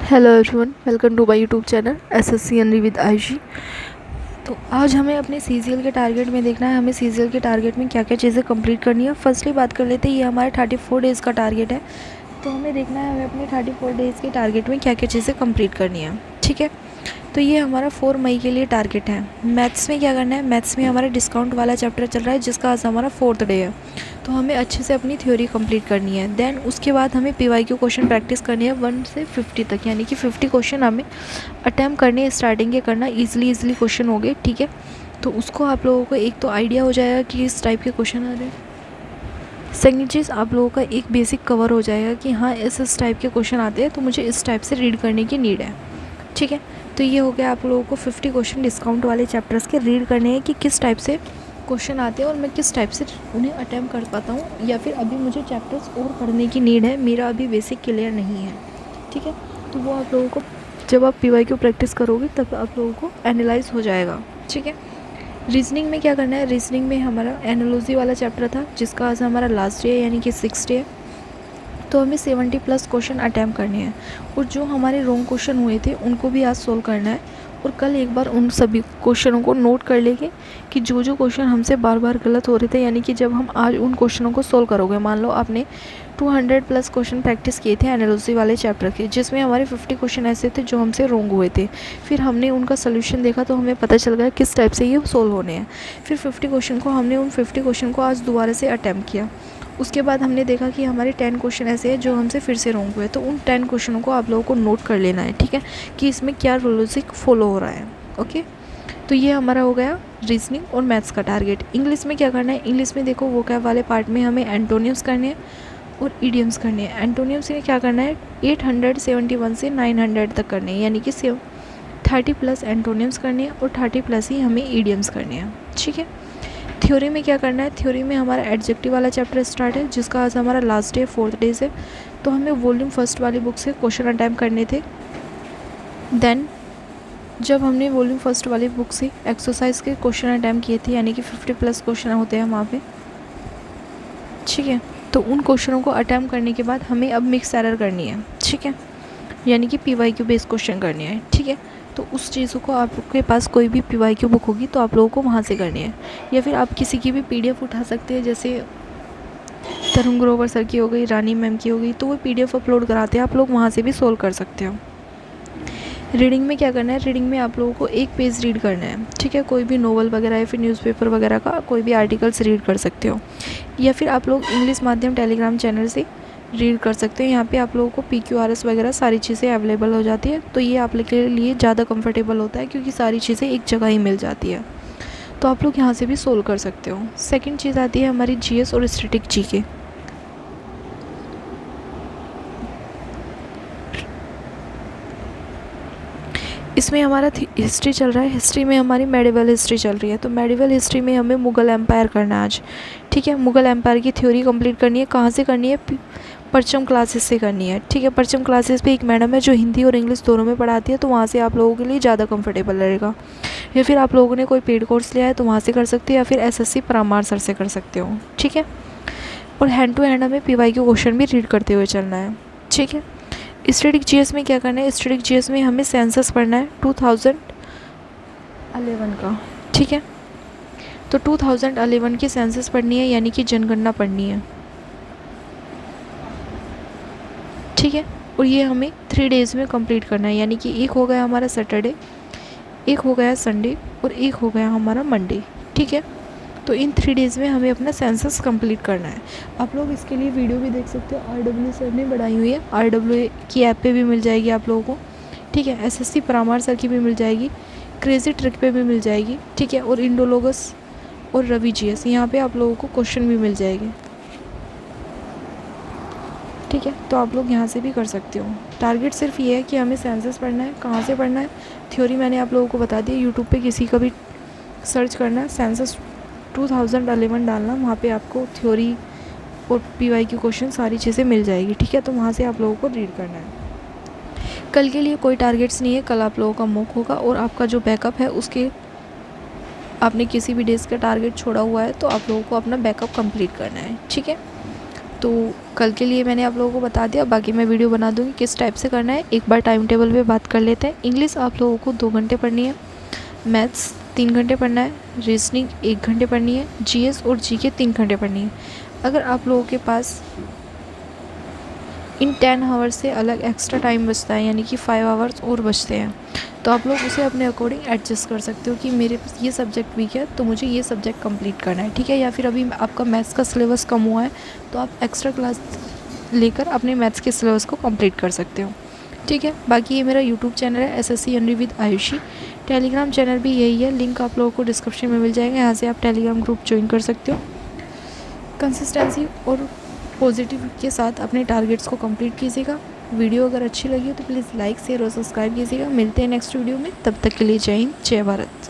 Hello everyone, welcome to my YouTube channel SSC एनरी with IG. तो आज हमें अपने सीजीएल के टारगेट में देखना है, हमें सीजीएल के टारगेट में क्या क्या चीज़ें कंप्लीट करनी है। फर्स्टली बात कर लेते हैं, ये हमारे 34 डेज़ का टारगेट है। तो हमें देखना है हमें अपने 34 डेज़ के टारगेट में क्या क्या चीज़ें कंप्लीट करनी है। ठीक है, तो ये हमारा 4 मई के लिए टारगेट है। मैथ्स में क्या करना है, मैथ्स में हमारा डिस्काउंट वाला चैप्टर चल रहा है जिसका आज हमारा 4th डे है। तो हमें अच्छे से अपनी थ्योरी कंप्लीट करनी है। देन उसके बाद हमें पीवाईक्यू क्वेश्चन प्रैक्टिस करनी है 1 से 50 तक, यानी कि 50 क्वेश्चन हमें अटैम्प्ट करने स्टार्टिंग के करना। ईजिली क्वेश्चन हो गए, ठीक है। तो उसको आप लोगों को एक तो आइडिया हो जाएगा कि इस टाइप के क्वेश्चन आ रहे हैं। सेकेंड चीज़, आप लोगों का एक बेसिक कवर हो जाएगा कि हाँ इस टाइप के क्वेश्चन आते हैं तो मुझे इस टाइप से रीड करने की नीड है। ठीक है, तो ये हो गया आप लोगों को 50 क्वेश्चन डिस्काउंट वाले चैप्टर्स के रीड करने हैं कि किस टाइप से क्वेश्चन आते हैं और मैं किस टाइप से उन्हें अटैम्प्ट कर पाता हूँ, या फिर अभी मुझे चैप्टर्स और पढ़ने की नीड है, मेरा अभी बेसिक क्लियर नहीं है। ठीक है, तो वो आप लोगों को जब आप पीवाईक्यू प्रैक्टिस करोगे तब आप लोगों को एनालाइज हो जाएगा। ठीक है, रीजनिंग में क्या करना है, रीजनिंग में हमारा एनालॉजी वाला चैप्टर था जिसका आज हमारा लास्ट डे है, यानी कि 6th डे। तो हमें 70+ क्वेश्चन अटैम्प्ट करने हैं और जो हमारे रॉन्ग क्वेश्चन हुए थे उनको भी आज सोल्व करना है। और कल एक बार उन सभी क्वेश्चनों को नोट कर लेंगे कि जो जो क्वेश्चन हमसे बार बार गलत हो रहे थे, यानी कि जब हम आज उन क्वेश्चनों को सोल्व करोगे, मान लो आपने 200+ क्वेश्चन प्रैक्टिस किए थे एनालॉजी वाले चैप्टर के, जिसमें हमारे 50 क्वेश्चन ऐसे थे जो हमसे रॉन्ग हुए थे। फिर हमने उनका सोल्यूशन देखा तो हमें पता चल गया किस टाइप से ये सोल्व होने हैं। फिर 50 क्वेश्चन को हमने उन 50 क्वेश्चन को आज दोबारा से अटैम्प्ट किया। उसके बाद हमने देखा कि हमारे 10 क्वेश्चन ऐसे हैं जो हमसे फिर से रॉन्ग हुए, तो उन 10 क्वेश्चनों को आप लोगों को नोट कर लेना है। ठीक है, कि इसमें क्या लॉजिक फॉलो हो रहा है। ओके, तो ये हमारा हो गया रीजनिंग और मैथ्स का टारगेट। इंग्लिश में क्या करना है, इंग्लिश में देखो वोकैब वाले पार्ट में हमें एंटोनिम्स करने हैं और इडियम्स करने हैं। एंटोनिम्स में क्या करना है, 871 से 900 तक करने हैं, यानी कि 30+ एंटोनिम्स करने हैं और 30+ ही हमें इडियम्स करने हैं। ठीक है, थ्योरी में क्या करना है, थ्योरी में हमारा एडजेक्टिव वाला चैप्टर स्टार्ट है जिसका आज हमारा लास्ट डे 4th डे से। तो हमें वॉल्यूम फर्स्ट वाली बुक से क्वेश्चन अटैम्प्ट करने थे। देन जब हमने वॉल्यूम फर्स्ट वाली बुक से एक्सरसाइज के क्वेश्चन अटैम्प्ट किए थे, यानी कि 50+ क्वेश्चन होते हैं वहाँ पे। ठीक है, तो उन क्वेश्चनों को अटैम्प्ट करने के बाद हमें अब मिक्स एरर करनी है। ठीक है, यानी कि पीवाईक्यू बेस्ड क्वेश्चन करने हैं। ठीक है, तो उस चीज़ों को आपके पास कोई भी पीवाईक्यू बुक होगी तो आप लोगों को वहाँ से करनी है, या फिर आप किसी की भी पीडीएफ उठा सकते हैं, जैसे तरुण ग्रोवर सर की हो गई, रानी मैम की हो गई, तो वो पीडीएफ अपलोड कराते हैं, आप लोग वहाँ से भी सोल्व कर सकते हो। रीडिंग में क्या करना है, रीडिंग में आप लोगों को एक पेज रीड करना है। ठीक है, कोई भी नोवेल वगैरह या फिर न्यूज़पेपर वगैरह का कोई भी आर्टिकल्स रीड कर सकते हो, या फिर आप लोग इंग्लिश माध्यम टेलीग्राम चैनल से रीड कर सकते हैं। यहाँ पे आप लोगों को PQRS वगैरह सारी चीज़ें अवेलेबल हो जाती है, तो ये आप लोग के लिए ज़्यादा कंफर्टेबल होता है क्योंकि सारी चीज़ें एक जगह ही मिल जाती है, तो आप लोग यहाँ से भी सोल्व कर सकते हो। सेकंड चीज़ आती है हमारी GS और स्टैटिक GK। इसमें हमारा हिस्ट्री चल रहा है, हिस्ट्री में हमारी मेडिवल हिस्ट्री चल रही है, तो मेडिवल हिस्ट्री में हमें मुग़ल एम्पायर करना है आज। ठीक है, मुग़ल एम्पायर की थ्योरी कंप्लीट करनी है। कहाँ से करनी है, परचम क्लासेस से करनी है। ठीक है, परचम क्लासेस पे एक मैडम है जो हिंदी और इंग्लिश दोनों में पढ़ाती है, तो वहाँ से आप लोगों के लिए ज़्यादा कंफर्टेबल रहेगा। या फिर आप लोगों ने कोई पेड कोर्स लिया है तो वहाँ से कर सकते हो, या फिर SSC परमार सर से कर सकते हो। ठीक है, और हैंड टू हैंड हमें PYQ क्वेश्चन भी रीड करते हुए चलना है। ठीक है, स्टैटिक GS में क्या करना है, स्टैटिक GS में हमें सेंसस पढ़ना है 2011 का। ठीक है, तो 2011 की सेंसस पढ़नी है, यानी कि जनगणना पढ़नी है। ठीक है, और ये हमें 3 डेज़ में कंप्लीट करना है, यानी कि एक हो गया हमारा सैटरडे, एक हो गया संडे और एक हो गया हमारा मंडे। ठीक है, तो इन 3 डेज़ में हमें अपना सेंसस कंप्लीट करना है। आप लोग इसके लिए वीडियो भी देख सकते हो, RW सर ने बनाई हुई है, RW की ऐप पे भी मिल जाएगी आप लोगों को। ठीक है, SSC परमार सर की भी मिल जाएगी, क्रेज़ी ट्रिक पे भी मिल जाएगी। ठीक है, और इंडोलॉगस और रवि GS यहाँ पे आप लोगों को क्वेश्चन भी मिल जाएंगे। ठीक है, तो आप लोग यहाँ से भी कर सकते हो। टारगेट सिर्फ ये है कि हमें सेंसस पढ़ना है। कहाँ से पढ़ना है, थ्योरी मैंने आप लोगों को बता दी, यूट्यूब पे किसी का भी सर्च करना है, सेंसस 2011 डालना, वहाँ पे आपको थ्योरी और PYQ क्वेश्चन सारी चीज़ें मिल जाएगी। ठीक है, तो वहाँ से आप लोगों को रीड करना है। कल के लिए कोई टारगेट्स नहीं है, कल आप लोगों का मॉक होगा और आपका जो बैकअप है उसके आपने किसी भी डेज़ का टारगेट छोड़ा हुआ है तो आप लोगों को अपना बैकअप कंप्लीट करना है। ठीक है, तो कल के लिए मैंने आप लोगों को बता दिया, बाकी मैं वीडियो बना दूँगी किस टाइप से करना है। एक बार टाइम टेबल पे बात कर लेते हैं। इंग्लिश आप लोगों को 2 घंटे पढ़नी है, मैथ्स 3 घंटे पढ़ना है, रीजनिंग 1 घंटे पढ़नी है, जीएस और जीके 3 घंटे पढ़नी है। अगर आप लोगों के पास इन 10 आवर्स से अलग एक्स्ट्रा टाइम बचता है, यानी कि 5 आवर्स और बचते हैं, तो आप लोग उसे अपने अकॉर्डिंग एडजस्ट कर सकते हो कि मेरे पास ये सब्जेक्ट वीक है तो मुझे ये सब्जेक्ट कंप्लीट करना है, ठीक है। या फिर अभी आपका मैथ्स का सिलेबस कम हुआ है तो आप एक्स्ट्रा क्लास लेकर अपने मैथ्स के सिलेबस को कंप्लीट कर सकते हो, ठीक है। बाकी ये मेरा यूट्यूब चैनल है SSC n-ary with Ayushi. Telegram channel भी यही है, लिंक आप लोगों को डिस्क्रिप्शन में मिल जाएगा, यहाँ से आप टेलीग्राम ग्रुप ज्वाइन कर सकते हो। कंसिस्टेंसी और पॉजिटिव के साथ अपने टारगेट्स को कंप्लीट कीजिएगा। वीडियो अगर अच्छी लगी हो तो प्लीज़ लाइक शेयर और सब्सक्राइब कीजिएगा। मिलते हैं नेक्स्ट वीडियो में, तब तक के लिए जय हिंद, जय भारत।